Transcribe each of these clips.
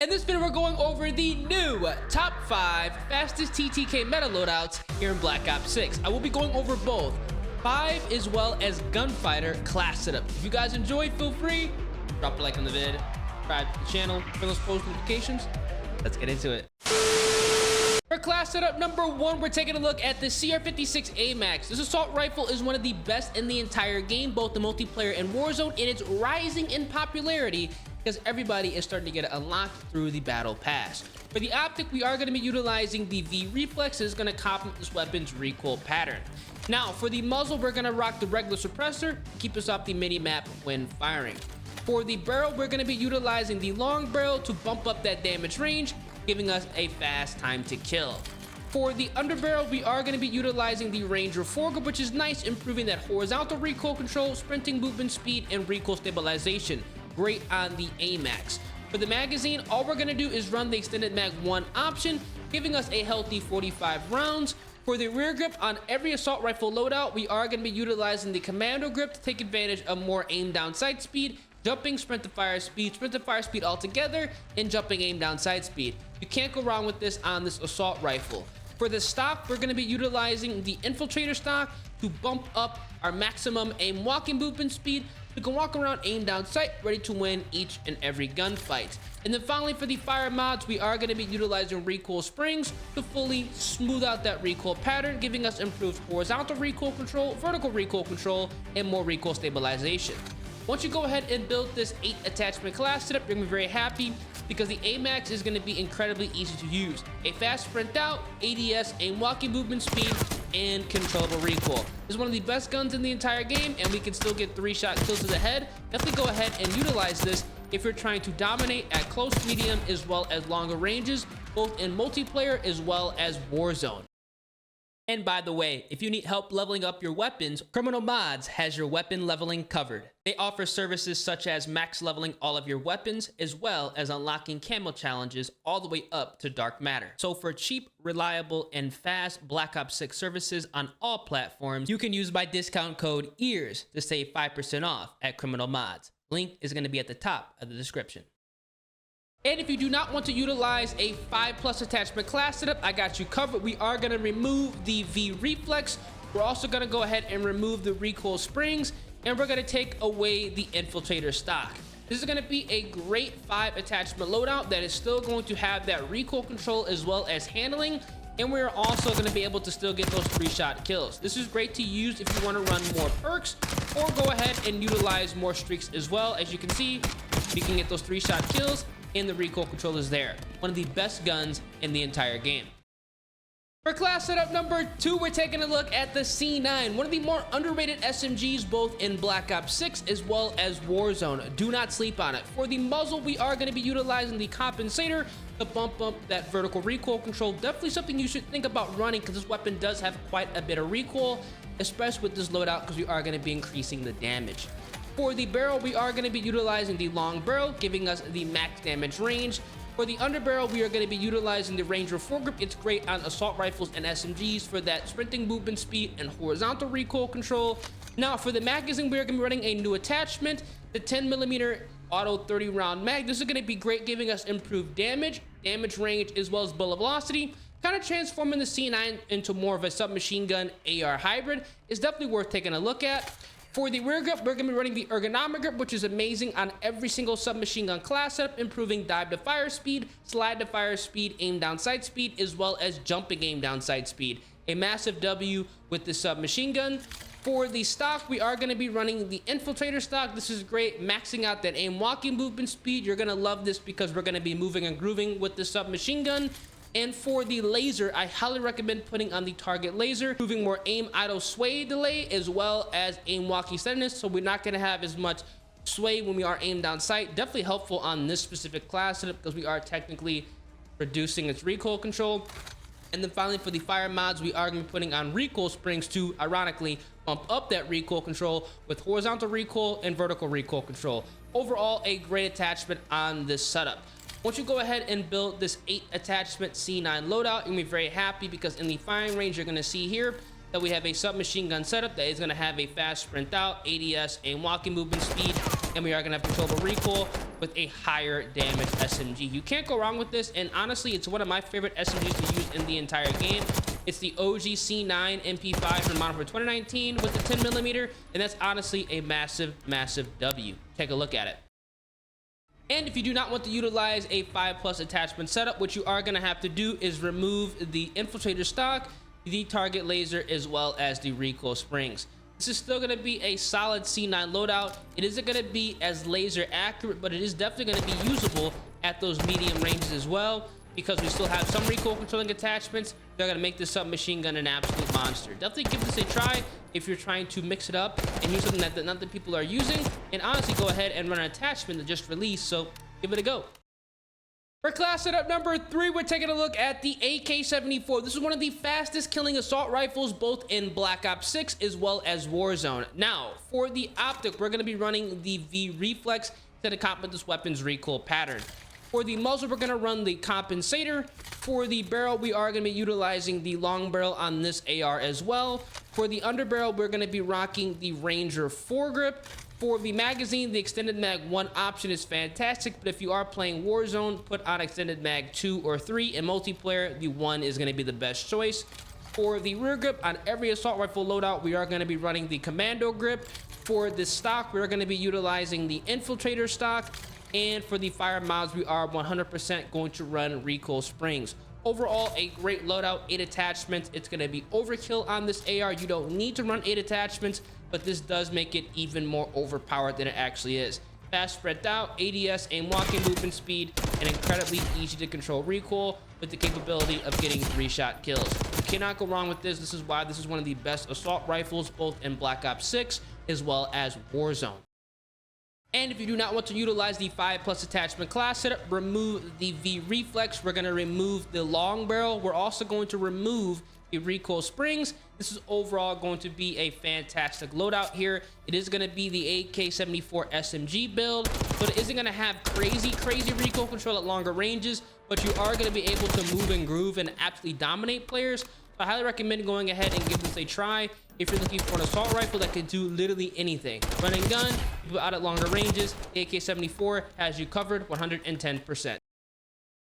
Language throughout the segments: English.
In this video, we're going over the new top 5 fastest TTK meta loadouts here in Black Ops 6. I will be going over both 5 as well as Gunfighter class setup. If you guys enjoyed, feel free, drop a like on the vid, subscribe to the channel for those post notifications. Let's get into it. For class setup number 1, we're taking a look at the CR56 AMAX. This assault rifle is one of the best in the entire game, both the multiplayer and Warzone, and it's rising in popularity because everybody is starting to get it unlocked through the battle pass. For the optic, we are going to be utilizing the V reflex. Is going to complement this weapon's recoil pattern. Now, for the muzzle, we're going to rock the regular suppressor to keep us off the mini-map when firing. For the barrel, we're going to be utilizing the long barrel to bump up that damage range, giving us a fast time to kill. For the underbarrel, we are going to be utilizing the Ranger foregrip, which is nice, improving that horizontal recoil control, sprinting movement speed, and recoil stabilization. Great on the AMAX. For the magazine, all we're going to do is run the extended mag 1 option, giving us a healthy 45 rounds. For the rear grip, on every assault rifle loadout, we are going to be utilizing the commando grip to take advantage of more aim down sight speed, jumping, sprint to fire speed altogether, and jumping aim down sight speed. You can't go wrong with this on this assault rifle. For the stock, we're going to be utilizing the infiltrator stock to bump up our maximum aim walking movement speed. We can walk around aim down sight, ready to win each and every gunfight. And then finally, for the fire mods, we are going to be utilizing recoil springs to fully smooth out that recoil pattern, giving us improved horizontal recoil control, vertical recoil control, and more recoil stabilization. Once you go ahead and build this 8 attachment class setup, you're going to be very happy because the AMAX is going to be incredibly easy to use. A fast sprint out, ADS, aim walking movement speed, and controllable recoil. This is one of the best guns in the entire game, and we can still get 3-shot kills to the head. Definitely go ahead and utilize this if you're trying to dominate at close, medium, as well as longer ranges, both in multiplayer as well as Warzone. And by the way, if you need help leveling up your weapons, Criminal Mods has your weapon leveling covered. They offer services such as max leveling all of your weapons, as well as unlocking camo challenges all the way up to Dark Matter. So for cheap, reliable, and fast Black Ops 6 services on all platforms, you can use my discount code EARS to save 5% off at Criminal Mods. Link is going to be at the top of the description. And if you do not want to utilize a 5+ attachment class setup, I got you covered. We are going to remove the V reflex. We're also going to go ahead and remove the recoil springs, and we're going to take away the infiltrator stock. This is going to be a great 5 attachment loadout that is still going to have that recoil control as well as handling, and we're also going to be able to still get those 3-shot kills. This is great to use if you want to run more perks or go ahead and utilize more streaks as well. As you can see, you can get those 3-shot kills, and the recoil control is there. One of the best guns in the entire game. For class setup number 2, we're taking a look at the C9, one of the more underrated SMGs both in Black Ops 6 as well as Warzone. Do not sleep on it. For the muzzle, we are going to be utilizing the compensator to bump up that vertical recoil control. Definitely something you should think about running because this weapon does have quite a bit of recoil, especially with this loadout because we are going to be increasing the damage. For the barrel, we are going to be utilizing the long barrel, giving us the max damage range. For the underbarrel, we are going to be utilizing the Ranger foregrip. It's great on assault rifles and SMGs for that sprinting movement speed and horizontal recoil control. Now, for the magazine, we are going to be running a new attachment, the 10mm auto 30-round mag. This is going to be great, giving us improved damage range, as well as bullet velocity. Kind of transforming the C9 into more of a submachine gun AR hybrid is definitely worth taking a look at. For the rear grip, we're going to be running the ergonomic grip, which is amazing on every single submachine gun class setup, improving dive to fire speed, slide to fire speed, aim down sight speed, as well as jumping aim down sight speed. A massive W with the submachine gun. For the stock, we are going to be running the infiltrator stock. This is great, maxing out that aim walking movement speed. You're going to love this because we're going to be moving and grooving with the submachine gun. And for the laser, I highly recommend putting on the target laser, proving more aim idle sway delay as well as aim walking steadiness, so we're not going to have as much sway when we are aim down sight. Definitely helpful on this specific class setup because we are technically reducing its recoil control. And then finally, for the fire mods, we are going to be putting on recoil springs to ironically bump up that recoil control with horizontal recoil and vertical recoil control. Overall, a great attachment on this setup. Once you go ahead and build this 8 attachment C9 loadout, you're going to be very happy because in the firing range, you're going to see here that we have a submachine gun setup that is going to have a fast sprint out, ADS, aim walking movement speed, and we are going to have controllable recoil. with a higher damage SMG. You can't go wrong with this, and honestly, it's one of my favorite SMGs to use in the entire game. It's the OG C9 MP5 from Modern Warfare 2019 with the 10mm, and that's honestly a massive W. Take a look at it. And if you do not want to utilize a 5+ attachment setup, what you are going to have to do is remove the infiltrator stock, the target laser, as well as the recoil springs. This is still going to be a solid C9 loadout. It isn't going to be as laser accurate, but it is definitely going to be usable at those medium ranges as well, because we still have some recoil controlling attachments. They're going to make this submachine gun an absolute monster. Definitely give this a try if you're trying to mix it up and use something that not that people are using, and honestly go ahead and run an attachment that just released, so give it a go. For class setup number 3, we're taking a look at the AK-74. This is one of the fastest killing assault rifles, both in Black Ops 6 as well as Warzone. Now, for the optic, we're going to be running the V reflex to complement this weapon's recoil pattern. For the muzzle, we're going to run the compensator. For the barrel, we are going to be utilizing the long barrel on this AR as well. For the underbarrel, we're going to be rocking the Ranger foregrip. For the magazine, the extended mag 1 option is fantastic, but if you are playing Warzone, put on extended mag 2 or 3. In multiplayer, the 1 is going to be the best choice. For the rear grip, on every assault rifle loadout, we are going to be running the commando grip. For the stock, we're going to be utilizing the infiltrator stock. And for the fire mods, we are 100% going to run recoil springs. Overall, a great loadout, 8 attachments. It's going to be overkill on this AR. You don't need to run 8 attachments, but this does make it even more overpowered than it actually is. Fast spread out, ADS, aim walking movement speed, and incredibly easy to control recoil with the capability of getting 3-shot kills. You cannot go wrong with this. This is why this is one of the best assault rifles, both in Black Ops 6 as well as Warzone. And if you do not want to utilize the 5+ attachment class setup, remove the V reflex. We're going to remove the long barrel. We're also going to remove the recoil springs. This is overall going to be a fantastic loadout here. It is going to be the AK-74 SMG build, so it isn't going to have crazy recoil control at longer ranges, but you are going to be able to move and groove and absolutely dominate players. I highly recommend going ahead and give this a try if you're looking for an assault rifle that can do literally anything. Run and gun, people out at longer ranges, the AK-74 has you covered 110%.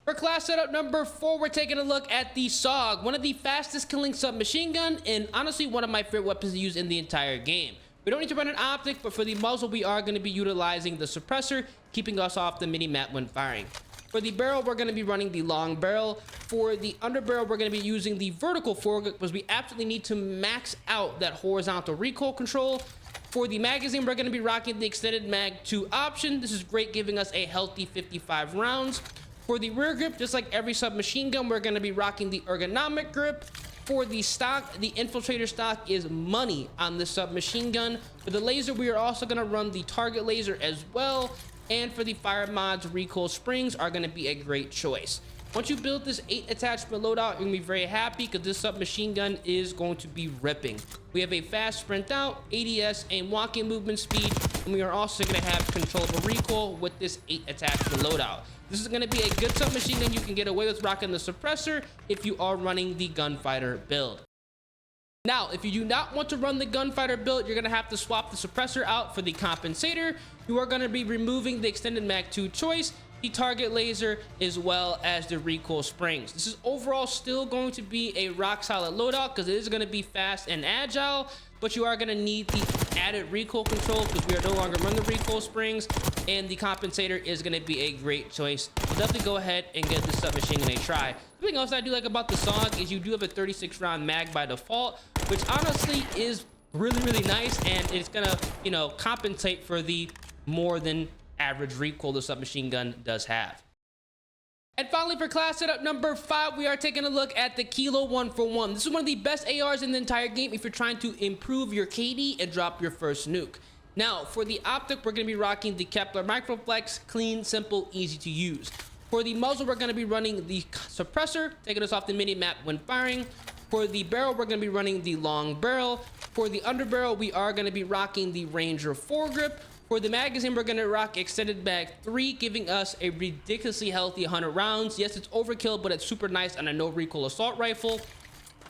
For class setup number 4, we're taking a look at the SAUG, one of the fastest killing submachine gun, and honestly one of my favorite weapons to use in the entire game. We don't need to run an optic, but for the muzzle, we are going to be utilizing the suppressor, keeping us off the mini-map when firing. For the barrel, we're going to be running the long barrel. For the underbarrel, we're going to be using the vertical foregrip because we absolutely need to max out that horizontal recoil control. For the magazine, we're going to be rocking the extended mag 2 option. This is great, giving us a healthy 55 rounds. For the rear grip, just like every submachine gun, we're going to be rocking the ergonomic grip. For the stock, the infiltrator stock is money on this submachine gun. For the laser, we are also going to run the target laser as well. And for the fire mods, recoil springs are going to be a great choice. Once you build this 8 attachment loadout, you're going to be very happy because this submachine gun is going to be ripping. We have a fast sprint out, ADS, aim walking movement speed, and we are also going to have controllable recoil with this 8 attachment loadout. This is going to be a good submachine gun you can get away with rocking the suppressor if you are running the gunfighter build. Now, if you do not want to run the gunfighter build, you're going to have to swap the suppressor out for the compensator. You are going to be removing the extended mag 2 choice, the target laser, as well as the recoil springs. This is overall still going to be a rock solid loadout because it is going to be fast and agile, but you are going to need the added recoil control because we are no longer running the recoil springs, and the compensator is going to be a great choice. So definitely go ahead and get this submachine gun a try. Something else I do like about the SAUG is you do have a 36 round mag by default, which honestly is really nice, and it's gonna, you know, compensate for the more than average recoil the submachine gun does have. And finally, for class setup number 5, we are taking a look at the Kilo 1-for-1. This is one of the best ARs in the entire game if you're trying to improve your KD and drop your first nuke. Now, for the optic, we're going to be rocking the Kepler Microflex, clean, simple, easy to use. For the muzzle, we're going to be running the suppressor, taking us off the mini-map when firing. For the barrel, we're going to be running the long barrel. For the underbarrel, we are going to be rocking the Ranger foregrip. For the magazine, we're going to rock extended mag 3, giving us a ridiculously healthy 100 rounds. Yes, it's overkill, but it's super nice on a no recoil assault rifle.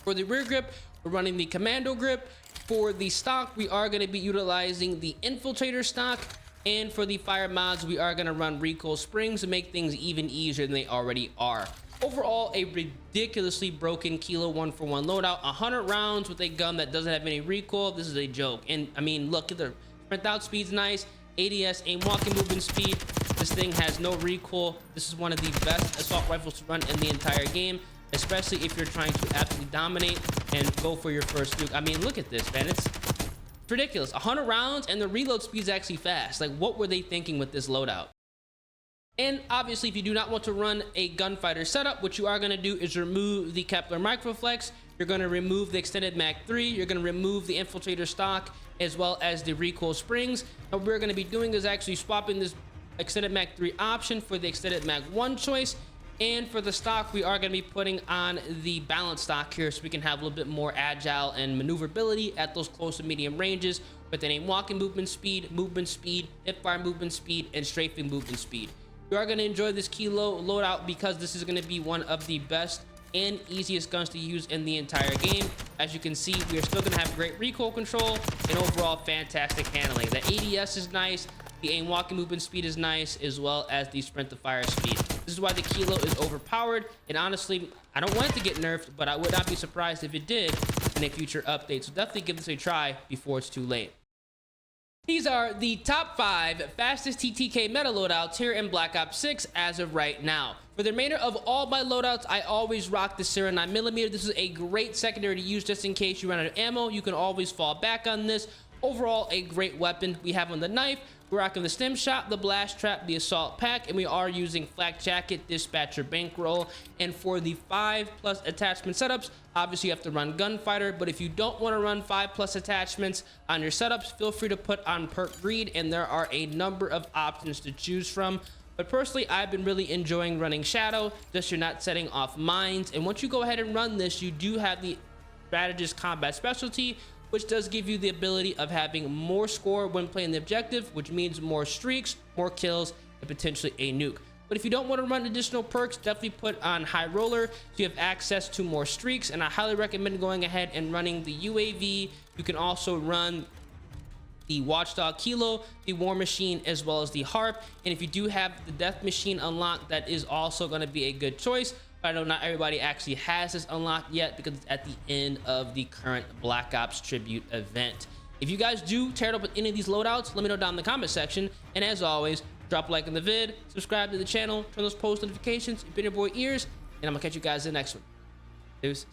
For the rear grip, we're running the commando grip. For the stock, we are going to be utilizing the infiltrator stock. And for the fire mods, we are going to run recoil springs to make things even easier than they already are. Overall, a ridiculously broken kilo 1-for-1 loadout. 100 rounds with a gun that doesn't have any recoil. This is a joke. And I mean, look at the sprint out speed's nice. ADS, aim walking movement speed. This thing has no recoil. This is one of the best assault rifles to run in the entire game, especially if you're trying to absolutely dominate and go for your first nuke. I mean, look at this, man. It's ridiculous. 100 rounds and the reload speed is actually fast. Like, what were they thinking with this loadout? And obviously, if you do not want to run a gunfighter setup, what you are going to do is remove the Kepler Microflex. You're going to remove the extended Mag 3. You're going to remove the infiltrator stock as well as the recoil springs. And what we're going to be doing is actually swapping this extended Mag 3 option for the extended Mag 1 choice. And for the stock, we are going to be putting on the balance stock here so we can have a little bit more agile and maneuverability at those close to medium ranges with an walking movement speed, hipfire movement speed, and strafing movement speed. You are going to enjoy this kilo loadout because this is going to be one of the best and easiest guns to use in the entire game. As you can see, we are still going to have great recoil control and overall fantastic handling. The ADS is nice. The aim walking movement speed is nice, as well as the sprint to fire speed. This is why the kilo is overpowered. And honestly, I don't want it to get nerfed, but I would not be surprised if it did in a future update. So definitely give this a try before it's too late. These are the top 5 fastest TTK meta loadouts here in Black Ops 6 as of right now. For the remainder of all my loadouts, I always rock the Sierra 9mm. This is a great secondary to use just in case you run out of ammo. You can always fall back on this. Overall, a great weapon. We have on the knife. We're rocking the stem shot, the blast trap, the assault pack, and we are using flak jacket, dispatcher, bankroll. And for the 5+ attachment setups, obviously you have to run gunfighter, but if you don't want to run 5+ attachments on your setups, feel free to put on perk greed, and there are a number of options to choose from. But personally, I've been really enjoying running shadow, just you're not setting off mines. And once you go ahead and run this, you do have the strategist combat specialty, which does give you the ability of having more score when playing the objective, which means more streaks, more kills, and potentially a nuke. But if you don't want to run additional perks, definitely put on high roller so you have access to more streaks. And I highly recommend going ahead and running the UAV. You can also run the Watchdog Kilo, the War Machine, as well as the Harp. And if you do have the Death Machine unlocked, that is also going to be a good choice. But I know not everybody actually has this unlocked yet because it's at the end of the current Black Ops Tribute event. If you guys do tear it up with any of these loadouts, let me know down in the comment section. And as always, drop a like on the vid, subscribe to the channel, turn those post notifications, it's been your boy Ears, and I'm gonna catch you guys in the next one. Deuces.